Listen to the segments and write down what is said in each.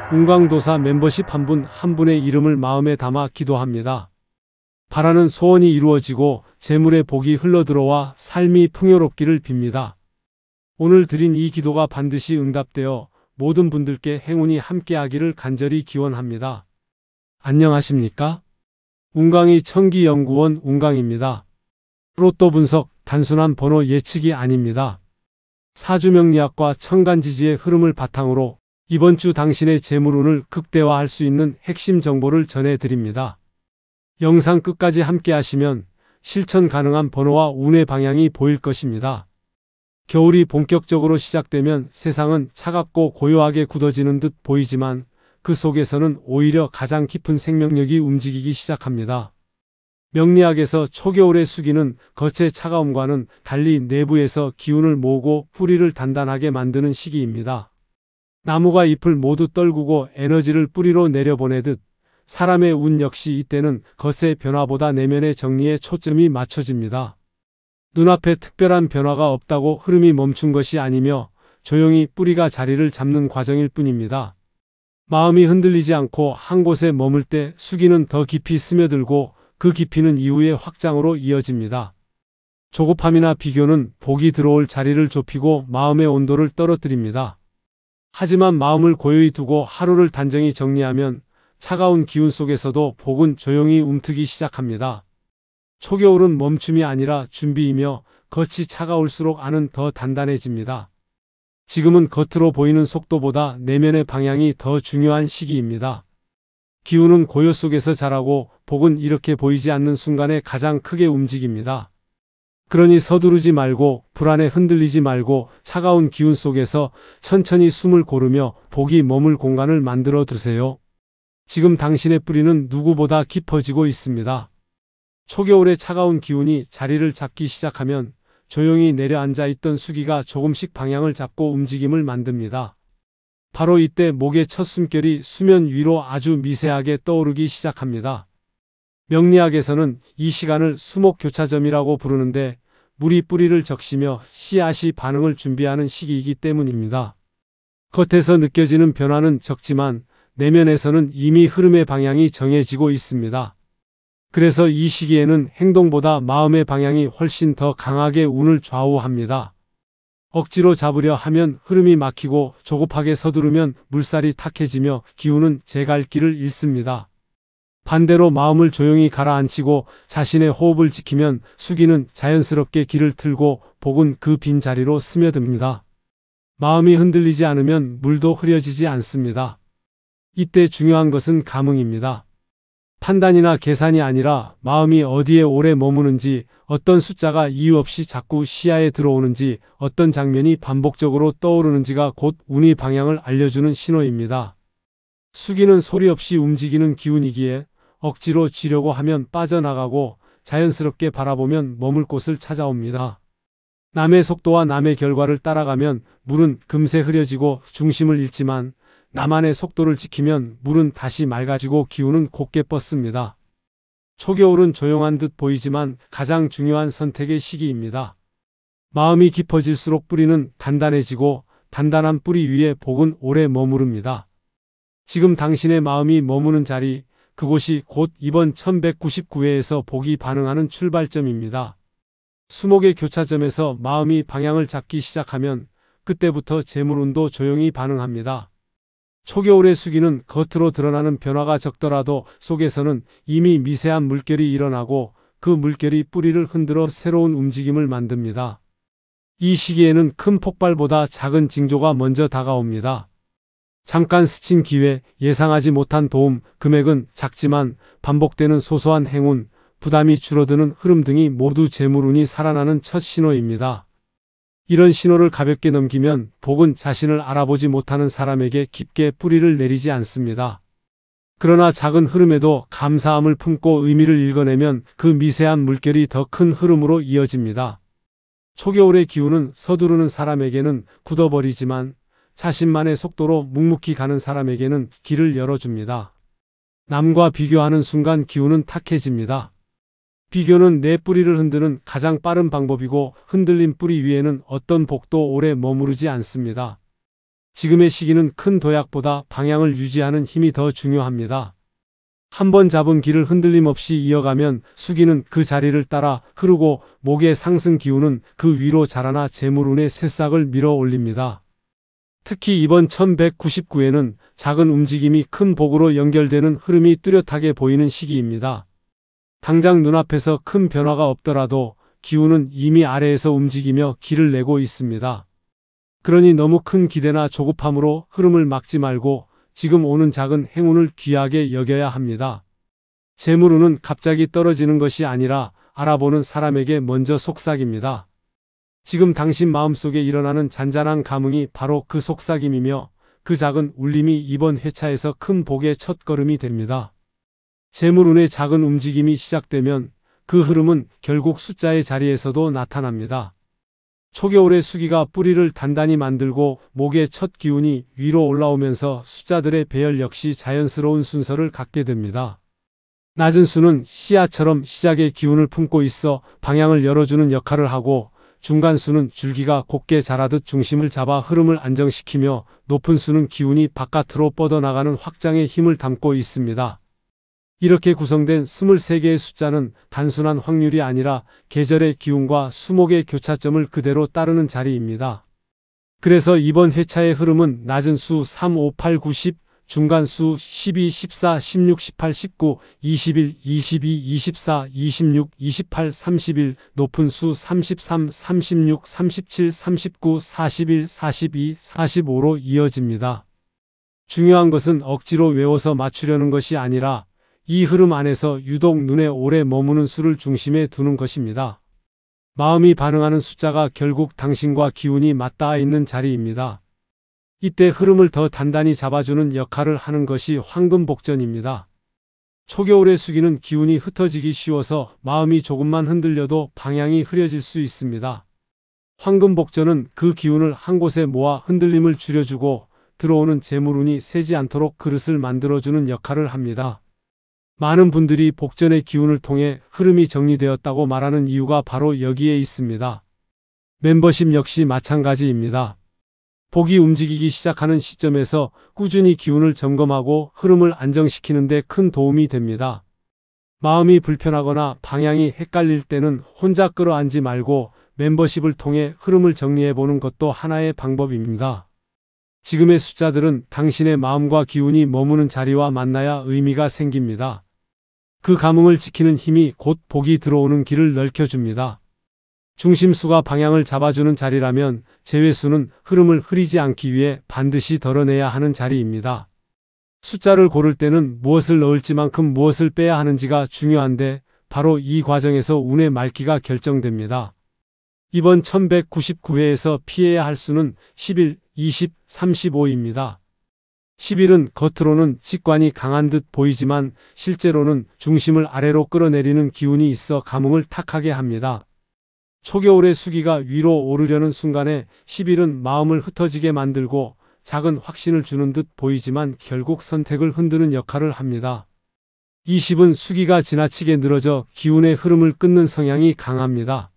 운강도사 멤버십 한 분 한 분의 이름을 마음에 담아 기도합니다. 바라는 소원이 이루어지고 재물의 복이 흘러들어와 삶이 풍요롭기를 빕니다. 오늘 드린 이 기도가 반드시 응답되어 모든 분들께 행운이 함께하기를 간절히 기원합니다. 안녕하십니까? 운강이 천기연구원 운강입니다. 로또 분석, 단순한 번호 예측이 아닙니다. 사주명리학과 천간지지의 흐름을 바탕으로 이번 주 당신의 재물운을 극대화할 수 있는 핵심 정보를 전해드립니다. 영상 끝까지 함께 하시면 실천 가능한 번호와 운의 방향이 보일 것입니다. 겨울이 본격적으로 시작되면 세상은 차갑고 고요하게 굳어지는 듯 보이지만 그 속에서는 오히려 가장 깊은 생명력이 움직이기 시작합니다. 명리학에서 초겨울의 수기는 겉의 차가움과는 달리 내부에서 기운을 모으고 뿌리를 단단하게 만드는 시기입니다. 나무가 잎을 모두 떨구고 에너지를 뿌리로 내려보내듯 사람의 운 역시 이때는 겉의 변화보다 내면의 정리에 초점이 맞춰집니다. 눈앞에 특별한 변화가 없다고 흐름이 멈춘 것이 아니며 조용히 뿌리가 자리를 잡는 과정일 뿐입니다. 마음이 흔들리지 않고 한 곳에 머물 때 수기는 더 깊이 스며들고 그 깊이는 이후의 확장으로 이어집니다. 조급함이나 비교는 복이 들어올 자리를 좁히고 마음의 온도를 떨어뜨립니다. 하지만 마음을 고요히 두고 하루를 단정히 정리하면 차가운 기운 속에서도 복은 조용히 움트기 시작합니다. 초겨울은 멈춤이 아니라 준비이며 겉이 차가울수록 안은 더 단단해집니다. 지금은 겉으로 보이는 속도보다 내면의 방향이 더 중요한 시기입니다. 기운은 고요 속에서 자라고 복은 이렇게 보이지 않는 순간에 가장 크게 움직입니다. 그러니 서두르지 말고 불안에 흔들리지 말고 차가운 기운 속에서 천천히 숨을 고르며 복이 머물 공간을 만들어 두세요. 지금 당신의 뿌리는 누구보다 깊어지고 있습니다. 초겨울의 차가운 기운이 자리를 잡기 시작하면 조용히 내려앉아 있던 수기가 조금씩 방향을 잡고 움직임을 만듭니다. 바로 이때 목의 첫 숨결이 수면 위로 아주 미세하게 떠오르기 시작합니다. 명리학에서는 이 시간을 수목교차점이라고 부르는데 물이 뿌리를 적시며 씨앗이 반응을 준비하는 시기이기 때문입니다. 겉에서 느껴지는 변화는 적지만 내면에서는 이미 흐름의 방향이 정해지고 있습니다. 그래서 이 시기에는 행동보다 마음의 방향이 훨씬 더 강하게 운을 좌우합니다. 억지로 잡으려 하면 흐름이 막히고 조급하게 서두르면 물살이 탁해지며 기운은 제갈 길을 잃습니다. 반대로 마음을 조용히 가라앉히고 자신의 호흡을 지키면 수기는 자연스럽게 길을 틀고 복은 그 빈 자리로 스며듭니다. 마음이 흔들리지 않으면 물도 흐려지지 않습니다. 이때 중요한 것은 감흥입니다. 판단이나 계산이 아니라 마음이 어디에 오래 머무는지, 어떤 숫자가 이유 없이 자꾸 시야에 들어오는지, 어떤 장면이 반복적으로 떠오르는지가 곧 운의 방향을 알려주는 신호입니다. 수기는 소리 없이 움직이는 기운이기에 억지로 쥐려고 하면 빠져나가고 자연스럽게 바라보면 머물 곳을 찾아옵니다. 남의 속도와 남의 결과를 따라가면 물은 금세 흐려지고 중심을 잃지만 나만의 속도를 지키면 물은 다시 맑아지고 기운은 곱게 뻗습니다. 초겨울은 조용한 듯 보이지만 가장 중요한 선택의 시기입니다. 마음이 깊어질수록 뿌리는 단단해지고 단단한 뿌리 위에 복은 오래 머무릅니다. 지금 당신의 마음이 머무는 자리, 그곳이 곧 이번 1199회에서 복이 반응하는 출발점입니다. 수목의 교차점에서 마음이 방향을 잡기 시작하면 그때부터 재물운도 조용히 반응합니다. 초겨울의 수기는 겉으로 드러나는 변화가 적더라도 속에서는 이미 미세한 물결이 일어나고 그 물결이 뿌리를 흔들어 새로운 움직임을 만듭니다. 이 시기에는 큰 폭발보다 작은 징조가 먼저 다가옵니다. 잠깐 스친 기회, 예상하지 못한 도움, 금액은 작지만 반복되는 소소한 행운, 부담이 줄어드는 흐름 등이 모두 재물운이 살아나는 첫 신호입니다. 이런 신호를 가볍게 넘기면 복은 자신을 알아보지 못하는 사람에게 깊게 뿌리를 내리지 않습니다. 그러나 작은 흐름에도 감사함을 품고 의미를 읽어내면 그 미세한 물결이 더 큰 흐름으로 이어집니다. 초겨울의 기운은 서두르는 사람에게는 굳어버리지만 자신만의 속도로 묵묵히 가는 사람에게는 길을 열어줍니다. 남과 비교하는 순간 기운은 탁해집니다. 비교는 내 뿌리를 흔드는 가장 빠른 방법이고 흔들린 뿌리 위에는 어떤 복도 오래 머무르지 않습니다. 지금의 시기는 큰 도약보다 방향을 유지하는 힘이 더 중요합니다. 한번 잡은 길을 흔들림 없이 이어가면 수기는 그 자리를 따라 흐르고 목의 상승 기운은 그 위로 자라나 재물운의 새싹을 밀어 올립니다. 특히 이번 1199에는 작은 움직임이 큰 복으로 연결되는 흐름이 뚜렷하게 보이는 시기입니다. 당장 눈앞에서 큰 변화가 없더라도 기운은 이미 아래에서 움직이며 길을 내고 있습니다. 그러니 너무 큰 기대나 조급함으로 흐름을 막지 말고 지금 오는 작은 행운을 귀하게 여겨야 합니다. 재물운은 갑자기 떨어지는 것이 아니라 알아보는 사람에게 먼저 속삭입니다. 지금 당신 마음속에 일어나는 잔잔한 감흥이 바로 그 속삭임이며 그 작은 울림이 이번 회차에서 큰 복의 첫걸음이 됩니다. 재물운의 작은 움직임이 시작되면 그 흐름은 결국 숫자의 자리에서도 나타납니다. 초겨울의 수기가 뿌리를 단단히 만들고 목의 첫 기운이 위로 올라오면서 숫자들의 배열 역시 자연스러운 순서를 갖게 됩니다. 낮은 수는 씨앗처럼 시작의 기운을 품고 있어 방향을 열어주는 역할을 하고 중간 수는 줄기가 곱게 자라듯 중심을 잡아 흐름을 안정시키며 높은 수는 기운이 바깥으로 뻗어나가는 확장의 힘을 담고 있습니다. 이렇게 구성된 23개의 숫자는 단순한 확률이 아니라 계절의 기운과 수목의 교차점을 그대로 따르는 자리입니다. 그래서 이번 회차의 흐름은 낮은 수 3, 5, 8, 9, 10, 중간 수 12, 14, 16, 18, 19, 21, 22, 24, 26, 28, 31, 높은 수 33, 36, 37, 39, 41, 42, 45로 이어집니다. 중요한 것은 억지로 외워서 맞추려는 것이 아니라 이 흐름 안에서 유독 눈에 오래 머무는 수를 중심에 두는 것입니다. 마음이 반응하는 숫자가 결국 당신과 기운이 맞닿아 있는 자리입니다. 이때 흐름을 더 단단히 잡아주는 역할을 하는 것이 황금복전입니다. 초겨울의 수기는 기운이 흩어지기 쉬워서 마음이 조금만 흔들려도 방향이 흐려질 수 있습니다. 황금복전은 그 기운을 한 곳에 모아 흔들림을 줄여주고 들어오는 재물운이 새지 않도록 그릇을 만들어주는 역할을 합니다. 많은 분들이 복전의 기운을 통해 흐름이 정리되었다고 말하는 이유가 바로 여기에 있습니다. 멤버십 역시 마찬가지입니다. 복이 움직이기 시작하는 시점에서 꾸준히 기운을 점검하고 흐름을 안정시키는 데 큰 도움이 됩니다. 마음이 불편하거나 방향이 헷갈릴 때는 혼자 끌어안지 말고 멤버십을 통해 흐름을 정리해보는 것도 하나의 방법입니다. 지금의 숫자들은 당신의 마음과 기운이 머무는 자리와 만나야 의미가 생깁니다. 그 감흥을 지키는 힘이 곧 복이 들어오는 길을 넓혀줍니다. 중심수가 방향을 잡아주는 자리라면 제외수는 흐름을 흐리지 않기 위해 반드시 덜어내야 하는 자리입니다. 숫자를 고를 때는 무엇을 넣을지만큼 무엇을 빼야 하는지가 중요한데 바로 이 과정에서 운의 맑기가 결정됩니다. 이번 1199회에서 피해야 할 수는 11, 20, 35입니다. 11은 겉으로는 직관이 강한 듯 보이지만 실제로는 중심을 아래로 끌어내리는 기운이 있어 감흥을 탁하게 합니다. 초겨울의 수기가 위로 오르려는 순간에 11은 마음을 흩어지게 만들고 작은 확신을 주는 듯 보이지만 결국 선택을 흔드는 역할을 합니다. 20은 수기가 지나치게 늘어져 기운의 흐름을 끊는 성향이 강합니다.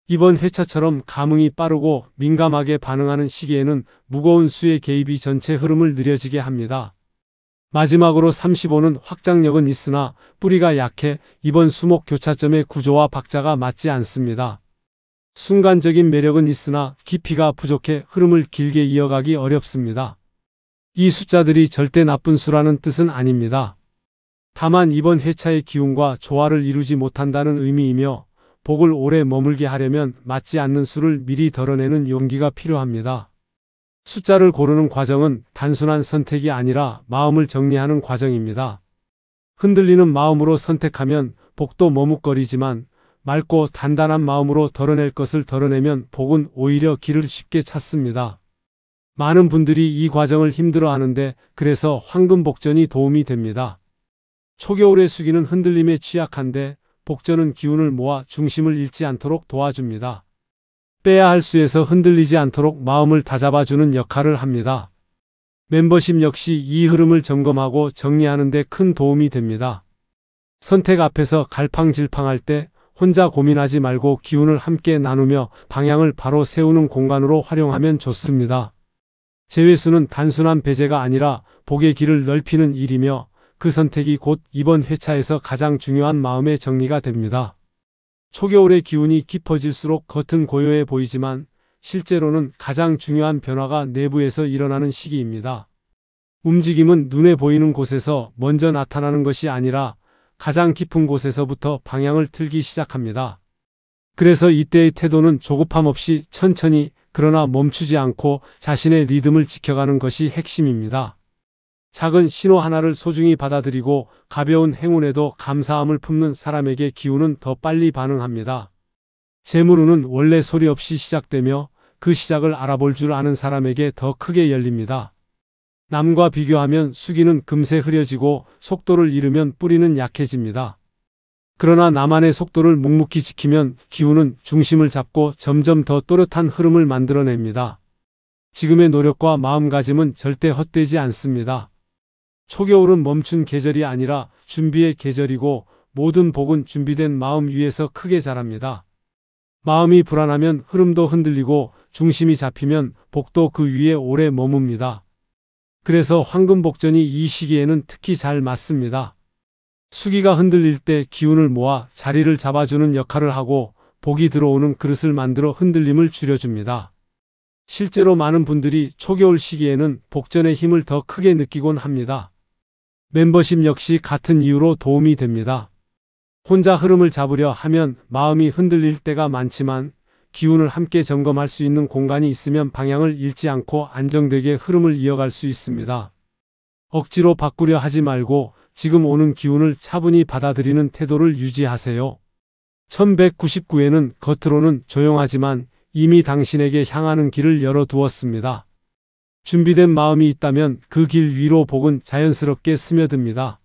이번 회차처럼 감흥이 빠르고 민감하게 반응하는 시기에는 무거운 수의 개입이 전체 흐름을 느려지게 합니다. 마지막으로 35는 확장력은 있으나 뿌리가 약해 이번 수목 교차점의 구조와 박자가 맞지 않습니다. 순간적인 매력은 있으나 깊이가 부족해 흐름을 길게 이어가기 어렵습니다. 이 숫자들이 절대 나쁜 수라는 뜻은 아닙니다. 다만 이번 회차의 기운과 조화를 이루지 못한다는 의미이며 복을 오래 머물게 하려면 맞지 않는 수를 미리 덜어내는 용기가 필요합니다. 숫자를 고르는 과정은 단순한 선택이 아니라 마음을 정리하는 과정입니다. 흔들리는 마음으로 선택하면 복도 머뭇거리지만 맑고 단단한 마음으로 덜어낼 것을 덜어내면 복은 오히려 길을 쉽게 찾습니다. 많은 분들이 이 과정을 힘들어하는데 그래서 황금복전이 도움이 됩니다. 초겨울의 수기는 흔들림에 취약한데 복전은 기운을 모아 중심을 잃지 않도록 도와줍니다. 빼야 할 수에서 흔들리지 않도록 마음을 다잡아주는 역할을 합니다. 멤버십 역시 이 흐름을 점검하고 정리하는 데 큰 도움이 됩니다. 선택 앞에서 갈팡질팡할 때 혼자 고민하지 말고 기운을 함께 나누며 방향을 바로 세우는 공간으로 활용하면 좋습니다. 재회수는 단순한 배제가 아니라 복의 길을 넓히는 일이며 그 선택이 곧 이번 회차에서 가장 중요한 마음의 정리가 됩니다. 초겨울의 기운이 깊어질수록 겉은 고요해 보이지만 실제로는 가장 중요한 변화가 내부에서 일어나는 시기입니다. 움직임은 눈에 보이는 곳에서 먼저 나타나는 것이 아니라 가장 깊은 곳에서부터 방향을 틀기 시작합니다. 그래서 이때의 태도는 조급함 없이 천천히 그러나 멈추지 않고 자신의 리듬을 지켜가는 것이 핵심입니다. 작은 신호 하나를 소중히 받아들이고 가벼운 행운에도 감사함을 품는 사람에게 기운은 더 빨리 반응합니다. 재물운은 원래 소리 없이 시작되며 그 시작을 알아볼 줄 아는 사람에게 더 크게 열립니다. 남과 비교하면 수기는 금세 흐려지고 속도를 잃으면 뿌리는 약해집니다. 그러나 나만의 속도를 묵묵히 지키면 기운은 중심을 잡고 점점 더 또렷한 흐름을 만들어냅니다. 지금의 노력과 마음가짐은 절대 헛되지 않습니다. 초겨울은 멈춘 계절이 아니라 준비의 계절이고 모든 복은 준비된 마음 위에서 크게 자랍니다. 마음이 불안하면 흐름도 흔들리고 중심이 잡히면 복도 그 위에 오래 머뭅니다. 그래서 황금복전이 이 시기에는 특히 잘 맞습니다. 수기가 흔들릴 때 기운을 모아 자리를 잡아주는 역할을 하고 복이 들어오는 그릇을 만들어 흔들림을 줄여줍니다. 실제로 많은 분들이 초겨울 시기에는 복전의 힘을 더 크게 느끼곤 합니다. 멤버십 역시 같은 이유로 도움이 됩니다. 혼자 흐름을 잡으려 하면 마음이 흔들릴 때가 많지만 기운을 함께 점검할 수 있는 공간이 있으면 방향을 잃지 않고 안정되게 흐름을 이어갈 수 있습니다. 억지로 바꾸려 하지 말고 지금 오는 기운을 차분히 받아들이는 태도를 유지하세요. 1199에는 겉으로는 조용하지만 이미 당신에게 향하는 길을 열어두었습니다. 준비된 마음이 있다면 그 길 위로 복은 자연스럽게 스며듭니다.